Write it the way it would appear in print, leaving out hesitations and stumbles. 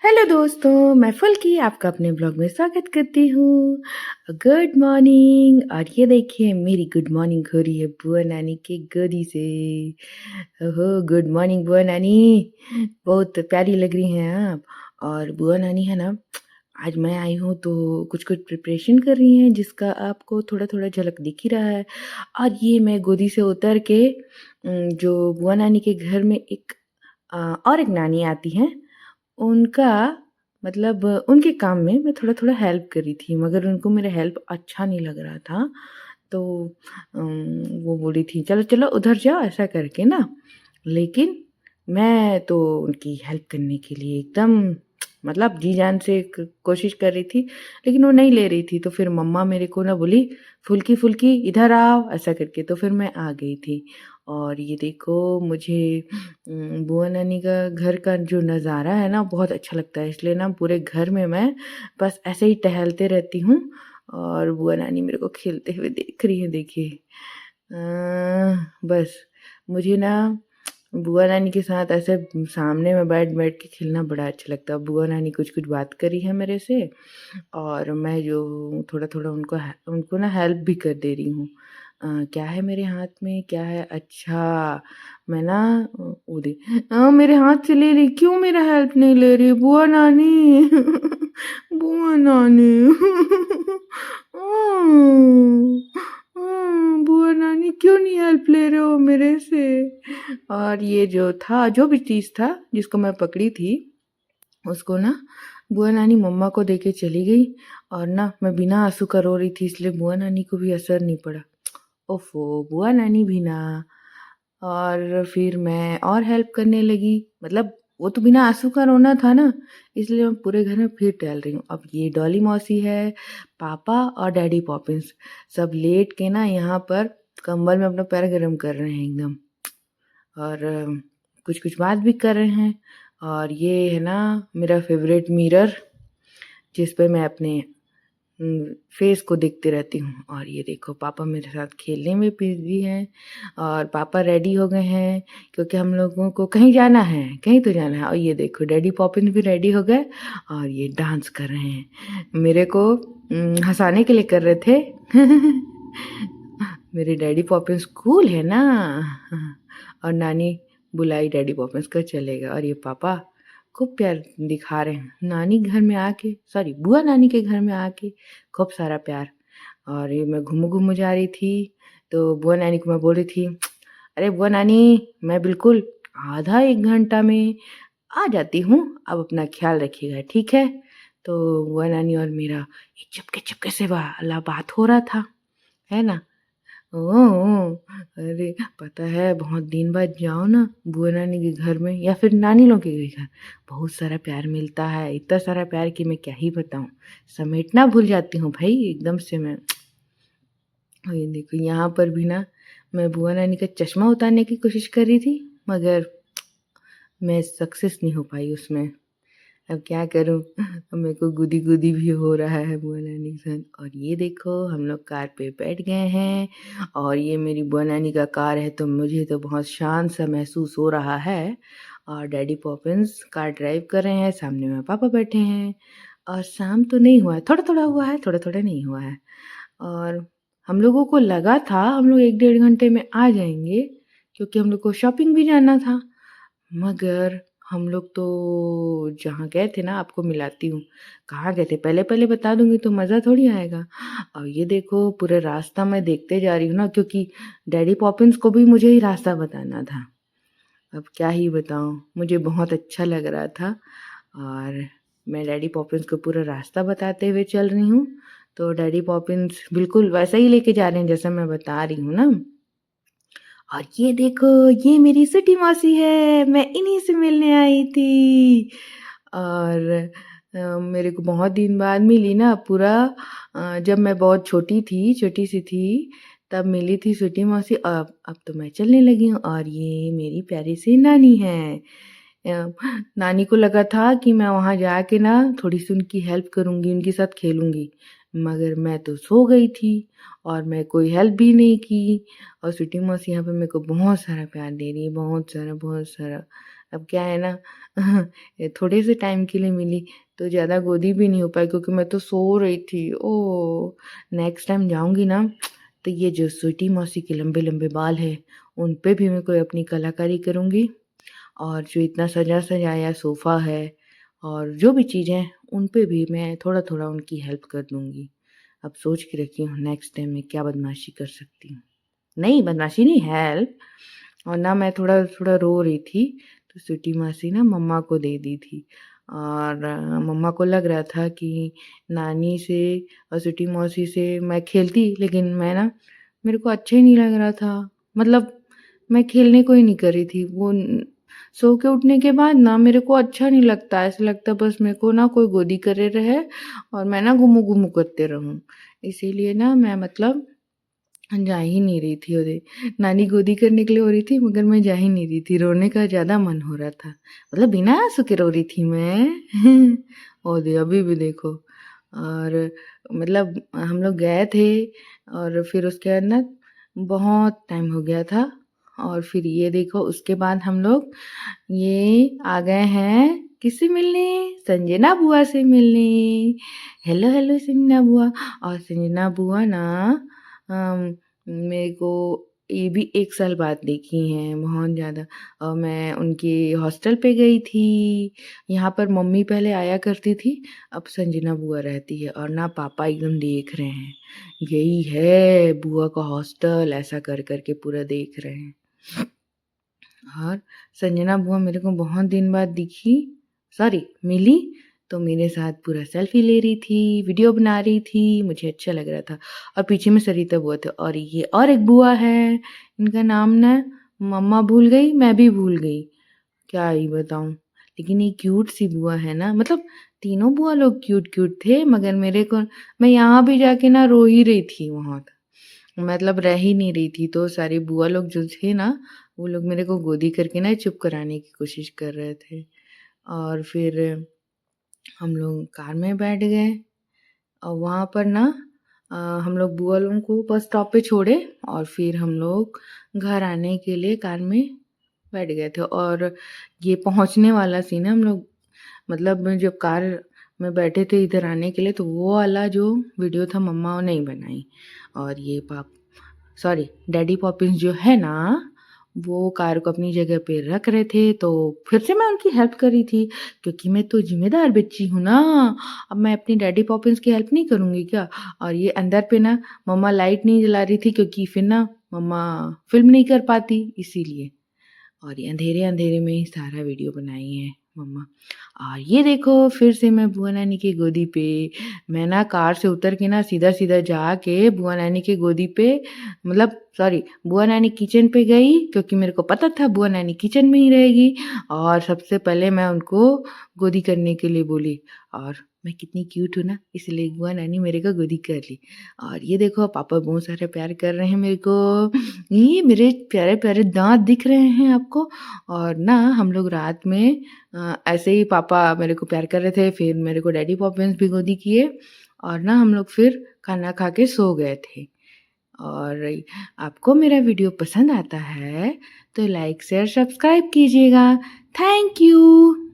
Hello दोस्तों, मैं फुल्की आपका अपने ब्लॉग में स्वागत करती हूँ। Good morning. और ये देखिए मेरी गुड मॉर्निंग हो रही है बुआ नानी की गोदी से। ओहो गुड मॉर्निंग बुआ नानी, बहुत प्यारी लग रही हैं आप। और बुआ नानी है ना, आज मैं आई हूँ तो कुछ कुछ प्रिपरेशन कर रही हैं जिसका आपको थोड़ा थोड़ा झलक दिख ही रहा है। और ये मैं गोदी से उतर के जो बुआ नानी के घर में एक और एक नानी आती हैं, उनका मतलब उनके काम में मैं थोड़ा-थोड़ा हेल्प कर रही थी, मगर उनको मेरा हेल्प अच्छा नहीं लग रहा था। तो वो बोली थी, "चलो, चलो उधर जाओ," ऐसा करके ना। लेकिन मैं तो उनकी हेल्प करने के लिए एकदम मतलब जी-जान से क कोशिश कर रही थी, लेकिन वो नहीं ले रही थी। तो फिर मम्मा मेरे को ना बोली, "फुल्की, फुल्की इधर आओ," ऐसा करके। तो फिर मैं आ गई थी। और ये देखो मुझे बुआ नानी का घर का जो नज़ारा है ना बहुत अच्छा लगता है, इसलिए ना पूरे घर में मैं बस ऐसे ही टहलते रहती हूँ। और बुआ नानी मेरे को खेलते हुए देख रही है, देखिए। बस मुझे ना बुआ नानी के साथ ऐसे सामने में बैठ बैठ के खेलना बड़ा अच्छा लगता है। बुआ नानी कुछ कुछ बात करी है मेरे से, और मैं जो थोड़ा थोड़ा उनको ना हेल्प भी कर दे रही हूँ। क्या है मेरे हाथ में, क्या है? अच्छा, मैं ना वो दे मेरे हाथ से ले रही, क्यों मेरा हेल्प नहीं ले रही बुआ नानी? बुआ नानी। बुआ नानी क्यों नहीं हेल्प ले रहे हो मेरे से? और ये जो था, जो भी चीज़ था जिसको मैं पकड़ी थी, उसको ना बुआ नानी मम्मा को देके चली गई। और ना मैं बिना आँसू का रो रही थी, इसलिए बुआ नानी को भी असर नहीं पड़ा। ओफ़ो! बुआ नानी भी ना। और फिर मैं और हेल्प करने लगी, मतलब वो तो बिना आँसू का रोना था ना, इसलिए मैं पूरे घर में फिर टहल रही हूँ। अब ये डॉली मौसी है, पापा और डैडी पॉपिंस सब लेट के ना यहाँ पर कंबल में अपना पैर गरम कर रहे हैं एकदम। और कुछ-कुछ बात भी कर रहे हैं। और ये है ना मेरा फ़ेवरेट मिरर, जिस पे मैं अपने फेस को देखती रहती हूँ। और ये देखो पापा मेरे साथ खेलने में बिज़ी हैं, और पापा रेडी हो गए हैं क्योंकि हम लोगों को कहीं जाना है, कहीं तो जाना है। और ये देखो डैडी पॉपिंस भी रेडी हो गए और ये डांस कर रहे हैं। मेरे को हँसाने के लिए कर रहे थे। मेरे डैडी पॉपिंस कूल है ना। और नानी बुलाई डैडी पॉपिंस को चलेगा, और ये पापा खूब प्यार दिखा रहे हैं नानी घर में आके, सॉरी बुआ नानी के घर में आके खूब सारा प्यार। और ये मैं घूमू-घूमू जा रही थी, तो बुआ नानी को मैं बोल रही थी, "अरे बुआ नानी, मैं बिल्कुल आधा 1 घंटा में आ जाती हूँ, आप अपना ख़्याल रखिएगा, ठीक है?" तो बुआ नानी और मेरा ये चुपके-चुपके से वाला बात हो रहा था, है ना? ओह! अरे पता है बहुत दिन बाद जाओ ना बुआ नानी के घर में या फिर नानी लोग के घर, बहुत सारा प्यार मिलता है, इतना सारा प्यार कि मैं क्या ही बताऊँ। समेटना भूल जाती हूँ भई एकदम से मैं। और ये देखो यहाँ पर भी ना मैं बुआ नानी का चश्मा उतारने की कोशिश कर रही थी, मगर मैं सक्सेस नहीं हो पाई उसमें। अब क्या करूँ? अब मेरे को गुदी-गुदी भी हो रहा है बुआ नानी के साथ। और ये देखो हम लोग कार पे बैठ गए हैं, और ये मेरी बुआ नानी का कार है, तो मुझे तो बहुत शान सा महसूस हो रहा है। और डैडी पॉपिंस कार ड्राइव कर रहे हैं, सामने में पापा बैठे हैं। और शाम तो नहीं हुआ है, थोड़ा-थोड़ा हुआ है, थोड़ा-थोड़ा नहीं हुआ है। और हम लोगों को लगा था हम लोग 1 डेढ़ घंटे में आ जाएँगे, क्योंकि हम लोग को शॉपिंग भी जाना था। मगर हम लोग तो जहाँ गए थे ना, आपको मिलाती हूँ, कहाँ गए थे पहले-पहले बता दूँगी तो मज़ा थोड़ी आएगा। और ये देखो पूरा रास्ता मैं देखते जा रही हूँ ना, क्योंकि डैडी पॉपिंस को भी मुझे ही रास्ता बताना था। अब क्या ही बताऊँ, मुझे बहुत अच्छा लग रहा था। और मैं डैडी पॉपिंस को पूरा रास्ता बताते हुए चल रही हूँ, तो डैडी पॉपिंस बिल्कुल वैसा ही लेके जा रहे हैं जैसा मैं बता रही हूँ ना। और ये देखो ये मेरी सूटी मौसी है, मैं इन्हीं से मिलने आई थी। और मेरे को बहुत दिन बाद मिली ना पूरा, जब मैं बहुत छोटी थी, छोटी-सी थी, तब मिली थी सूटी मौसी। अब तो मैं चलने लगी हूँ, और ये मेरी प्यारी सी नानी है। नानी को लगा था कि मैं वहाँ जाके ना थोड़ी-सी उनकी हेल्प करूँगी, उनके साथ खेलूँगी, मगर मैं तो सो गई थी और मैं कोई हेल्प भी नहीं की। और स्वीटी मौसी यहाँ पे मेरे को बहुत सारा प्यार दे रही है, बहुत सारा, बहुत सारा। अब क्या है ना ये थोड़े से टाइम के लिए मिली तो ज़्यादा गोदी भी नहीं हो पाई क्योंकि मैं तो सो रही थी। ओह! नेक्स्ट टाइम जाऊँगी ना तो ये जो स्वीटी मौसी के लंबे-लंबे बाल हैं, उन पे भी मैं कोई अपनी कलाकारी करूँगी और जो इतना सजा-सजाया सोफ़ा है और जो भी चीज़ें हैं, उन पे भी मैं थोड़ा-थोड़ा उनकी हेल्प कर दूँगी। अब सोच के रखी हूँ नेक्स्ट टाइम मैं क्या बदमाशी कर सकती हूँ। नहीं, बदमाशी नहीं हेल्प। और ना मैं थोड़ा-थोड़ा रो रही थी, तो स्वीटी मासी ना मम्मा को दे दी थी और मम्मा को लग रहा था कि नानी से और स्वीटी मौसी से मैं खेलती लेकिन मैं ना मेरे को अच्छा ही नहीं लग रहा था। मतलब मैं खेलने को ही नहीं कर रही थी। वो सो के उठने के बाद ना मेरे को अच्छा नहीं लगता, ऐसा लगता बस मेरे को ना कोई गोदी करे रहे और मैं ना गुम्मू-गुम्मू करते रहूँ। इसीलिए ना मैं मतलब जा ही नहीं रही थी उधर। नानी गोदी करने के लिए हो रही थी मगर मैं जा ही नहीं रही थी, रोने का ज़्यादा मन हो रहा था। मतलब बिना आँसू के रो रही थी मैं। और अभी भी देखो और मतलब हम लोग गए थे और फिर उसके बाद ना बहुत टाइम हो गया था और फिर ये देखो उसके बाद हम लोग ये आ गए हैं किससे मिलने? संजना बुआ से मिलने। हेलो, हेलो संजना बुआ। और संजना बुआ ना मेरे को ये भी 1 साल बाद देखी हैं बहुत ज़्यादा और मैं उनके हॉस्टल पे गई थी। यहाँ पर मम्मी पहले आया करती थी, अब संजना बुआ रहती है और ना पापा एकदम देख रहे हैं, यही है बुआ का हॉस्टल ऐसा कर के पूरा देख रहे हैं। और संजना बुआ मेरे को बहुत दिन बाद दिखी मिली तो मेरे साथ पूरा सेल्फी ले रही थी, वीडियो बना रही थी, मुझे अच्छा लग रहा था और पीछे में सरिता बुआ थे और ये और एक बुआ है, इनका नाम ना मम्मा भूल गई, मैं भी भूल गई, क्या ही बताऊँ। लेकिन ये क्यूट सी बुआ है ना मतलब तीनों बुआ लोग क्यूट थे मगर मेरे को मैं यहाँ भी जाके ना रो ही रही थी वहाँ। मतलब रह ही नहीं रही थी तो सारी बुआ लोग जो थे ना वो लोग मेरे को गोदी करके ना चुप कराने की कोशिश कर रहे थे और फिर हम लोग कार में बैठ गए और वहाँ पर ना हम लोग बुआ लोगों को बस स्टॉप पे छोड़े और फिर हम लोग घर आने के लिए कार में बैठ गए थे और ये पहुँचने वाला सीन है हम लोग मतलब जब कार में बैठे थे इधर आने के लिए तो वो वाला जो वीडियो था मम्मा ने नहीं बनाई और ये डैडी पॉपिंस जो है ना वो कार को अपनी जगह पे रख रहे थे तो फिर से मैं उनकी हेल्प करी थी क्योंकि मैं तो जिम्मेदार बच्ची हूँ ना। अब मैं अपनी डैडी पॉपिंस की हेल्प नहीं करूँगी क्या। और ये अंदर पे ना मम्मा लाइट नहीं जला रही थी क्योंकि फिर ना मम्मा फिल्म नहीं कर पाती इसीलिए और ये अंधेरे-अंधेरे में ही सारा वीडियो बनाई है मम्मा। और ये देखो फिर से मैं बुआ नानी की गोदी पे, मैं ना कार से उतर के ना सीधा-सीधा जाके बुआ नानी की गोदी पे मतलब बुआ नानी किचन पे गई क्योंकि मेरे को पता था बुआ नानी किचन में ही रहेगी और सबसे पहले मैं उनको गोदी करने के लिए बोली और मैं कितनी क्यूट हूँ ना इसलिए बुआ नानी मेरे को गोदी कर ली। और ये देखो पापा बहुत सारे प्यार कर रहे हैं मेरे को। ये मेरे प्यारे-प्यारे दाँत दिख रहे हैं आपको? और ना हम लोग रात में ऐसे ही पापा मेरे को प्यार कर रहे थे, फिर मेरे को डैडी पॉपिंस भी गोदी किए और ना हम लोग फिर खाना खा के सो गए थे। और आपको मेरा वीडियो पसंद आता है, तो लाइक, शेयर, सब्सक्राइब कीजिएगा। Thank you.